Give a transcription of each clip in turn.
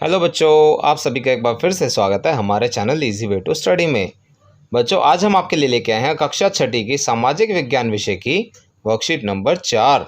Hello बच्चों, आप सभी का एक बार फिर से स्वागत है हमारे channel easy way to study में। बच्चों, आज हम आपके लिए लेके आए हैं कक्षा छठी की सामाजिक विज्ञान विषय की वर्कशीट नंबर 4।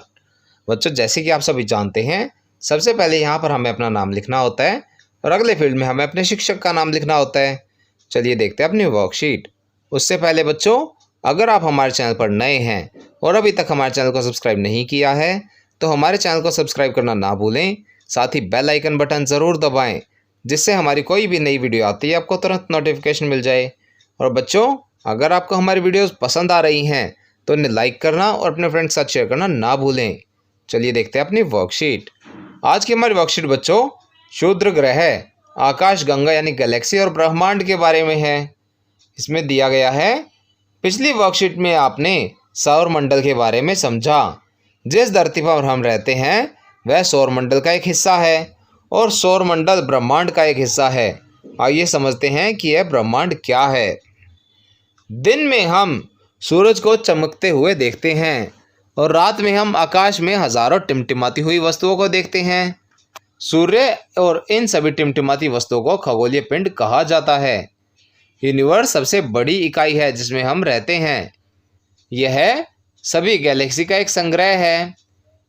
बच्चों, जैसे कि आप सभी जानते हैं, सबसे पहले यहाँ पर हमें अपना नाम लिखना होता है और अगले फील्ड में हमें अपने शिक्षक का नाम लिखना होता है। चलिए देखते हैं अपनी वर्कशीट। उससे पहले बच्चों, अगर आप हमारे चैनल पर नए हैं और अभी तक हमारे चैनल को सब्सक्राइब नहीं किया है तो हमारे चैनल को सब्सक्राइब करना ना भूलें। साथ ही बेल आइकन बटन ज़रूर दबाएं, जिससे हमारी कोई भी नई वीडियो आती है आपको तुरंत नोटिफिकेशन मिल जाए। और बच्चों, अगर आपको हमारी वीडियोस पसंद आ रही हैं तो उन्हें लाइक करना और अपने फ्रेंड्स के साथ शेयर करना ना भूलें। चलिए देखते हैं अपनी वर्कशीट। आज की हमारी वर्कशीट बच्चों क्षुद्र ग्रह, आकाश गंगा यानी गैलेक्सी और ब्रह्मांड के बारे में है। इसमें दिया गया है, पिछली वर्कशीट में आपने सौर मंडल के बारे में समझा। जिस धरती पर हम रहते हैं वह सौर मंडल का एक हिस्सा है और सौर मंडल ब्रह्मांड का एक हिस्सा है। आइए समझते हैं कि यह ब्रह्मांड क्या है। दिन में हम सूरज को चमकते हुए देखते हैं और रात में हम आकाश में हजारों टिमटिमाती हुई वस्तुओं को देखते हैं। सूर्य और इन सभी टिमटिमाती वस्तुओं को खगोलीय पिंड कहा जाता है। यूनिवर्स सबसे बड़ी इकाई है जिसमें हम रहते हैं। यह सभी गैलेक्सी का एक संग्रह है।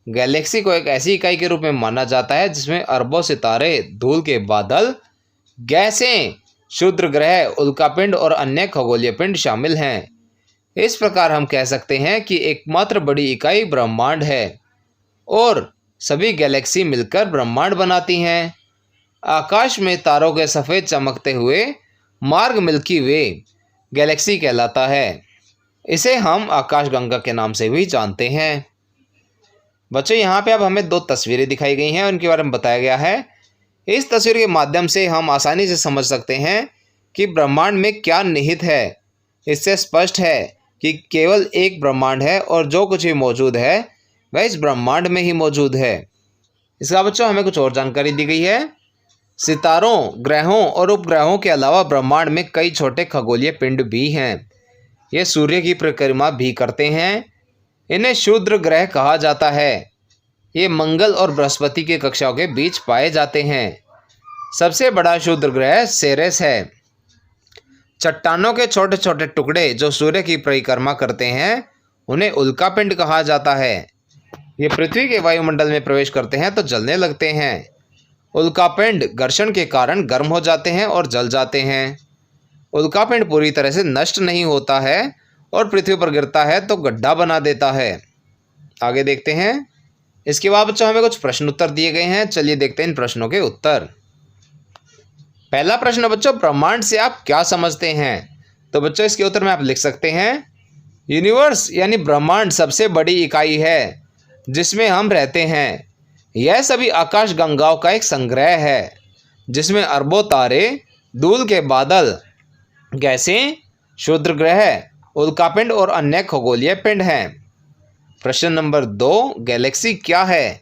गैलेक्सी को एक ऐसी इकाई के रूप में माना जाता है जिसमें अरबों सितारे, धूल के बादल, गैसें, क्षुद्र ग्रह, उल्कापिंड और अन्य खगोलीय पिंड शामिल हैं। इस प्रकार हम कह सकते हैं कि एकमात्र बड़ी इकाई ब्रह्मांड है और सभी गैलेक्सी मिलकर ब्रह्मांड बनाती हैं। आकाश में तारों के सफ़ेद चमकते हुए मार्ग मिल्की वे गैलेक्सी कहलाता है। इसे हम आकाशगंगा के नाम से भी जानते हैं। बच्चों, यहाँ पे अब हमें दो तस्वीरें दिखाई गई हैं, उनके बारे में बताया गया है। इस तस्वीर के माध्यम से हम आसानी से समझ सकते हैं कि ब्रह्मांड में क्या निहित है। इससे स्पष्ट है कि केवल एक ब्रह्मांड है और जो कुछ भी मौजूद है वह इस ब्रह्मांड में ही मौजूद है। इसका बच्चों हमें कुछ और जानकारी दी गई है। सितारों, ग्रहों और उपग्रहों के अलावा ब्रह्मांड में कई छोटे खगोलीय पिंड भी हैं। ये सूर्य की परिक्रमा भी करते हैं। इन्हें क्षुद्र ग्रह कहा जाता है। ये मंगल और बृहस्पति की कक्षाओं के बीच पाए जाते हैं। सबसे बड़ा क्षुद्र ग्रह सेरेस है। चट्टानों के छोटे छोटे टुकड़े जो सूर्य की परिक्रमा करते हैं उन्हें उल्कापिंड कहा जाता है। ये पृथ्वी के वायुमंडल में प्रवेश करते हैं तो जलने लगते हैं। उल्कापिंड घर्षण के कारण गर्म हो जाते हैं और जल जाते हैं। उल्कापिंड पूरी तरह से नष्ट नहीं होता है और पृथ्वी पर गिरता है तो गड्ढा बना देता है। आगे देखते हैं। इसके बाद बच्चों हमें कुछ प्रश्न उत्तर दिए गए हैं। चलिए देखते हैं इन प्रश्नों के उत्तर। पहला प्रश्न बच्चों, ब्रह्मांड से आप क्या समझते हैं? तो बच्चों इसके उत्तर में आप लिख सकते हैं, यूनिवर्स यानी ब्रह्मांड सबसे बड़ी इकाई है जिसमें हम रहते हैं। यह सभी आकाश गंगाओं का एक संग्रह है जिसमें अरबों तारे, धूल के बादल, गैसें, क्षुद्र ग्रह, उल्कापिंड और अन्य खगोलीय पिंड हैं। प्रश्न नंबर 2, गैलेक्सी क्या है?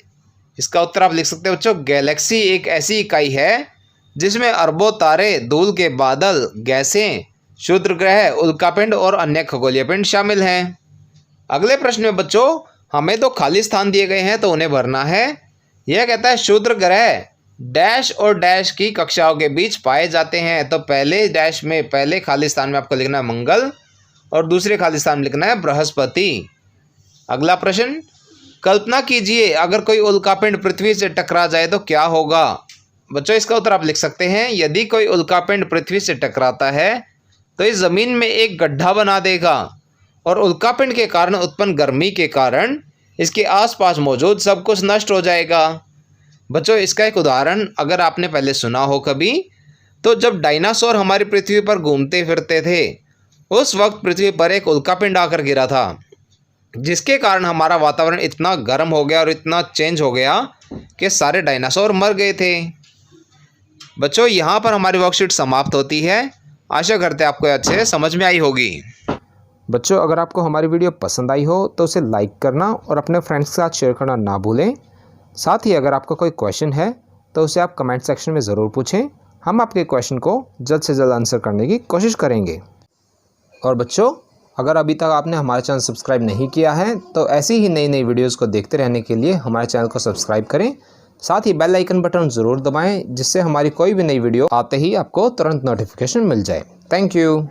इसका उत्तर आप लिख सकते हो बच्चों, गैलेक्सी एक ऐसी इकाई है जिसमें अरबों तारे, धूल के बादल, गैसें, क्षुद्र ग्रह, उल्कापिंड और अन्य खगोलीय पिंड शामिल हैं। अगले प्रश्न में बच्चों हमें तो खाली स्थान दिए गए हैं तो उन्हें भरना है। यह कहता है क्षुद्र ग्रह डैश और डैश की कक्षाओं के बीच पाए जाते हैं। तो पहले डैश में, पहले खाली स्थान में आपको लिखना है मंगल और दूसरे खाली स्थान में लिखना है बृहस्पति। अगला प्रश्न, कल्पना कीजिए अगर कोई उल्कापिंड पृथ्वी से टकरा जाए तो क्या होगा? बच्चों इसका उत्तर आप लिख सकते हैं, यदि कोई उल्कापिंड पृथ्वी से टकराता है तो इस ज़मीन में एक गड्ढा बना देगा और उल्कापिंड के कारण उत्पन्न गर्मी के कारण इसके आसपास मौजूद सब कुछ नष्ट हो जाएगा। बच्चों इसका एक उदाहरण अगर आपने पहले सुना हो कभी, तो जब डायनासोर हमारी पृथ्वी पर घूमते फिरते थे उस वक्त पृथ्वी पर एक उल्कापिंड आकर गिरा था, जिसके कारण हमारा वातावरण इतना गर्म हो गया और इतना चेंज हो गया कि सारे डायनासोर मर गए थे। बच्चों यहाँ पर हमारी वर्कशीट समाप्त होती है। आशा करते हैं आपको अच्छे से समझ में आई होगी। बच्चों, अगर आपको हमारी वीडियो पसंद आई हो तो उसे लाइक करना और अपने फ्रेंड्स के साथ शेयर करना ना भूलें। साथ ही अगर आपका कोई क्वेश्चन है तो उसे आप कमेंट सेक्शन में ज़रूर पूछें। हम आपके क्वेश्चन को जल्द से जल्द आंसर करने की कोशिश करेंगे। और बच्चों, अगर अभी तक आपने हमारा चैनल सब्सक्राइब नहीं किया है तो ऐसी ही नई नई वीडियोज़ को देखते रहने के लिए हमारे चैनल को सब्सक्राइब करें। साथ ही बेल आइकन बटन ज़रूर दबाएं जिससे हमारी कोई भी नई वीडियो आते ही आपको तुरंत नोटिफिकेशन मिल जाए। Thank you.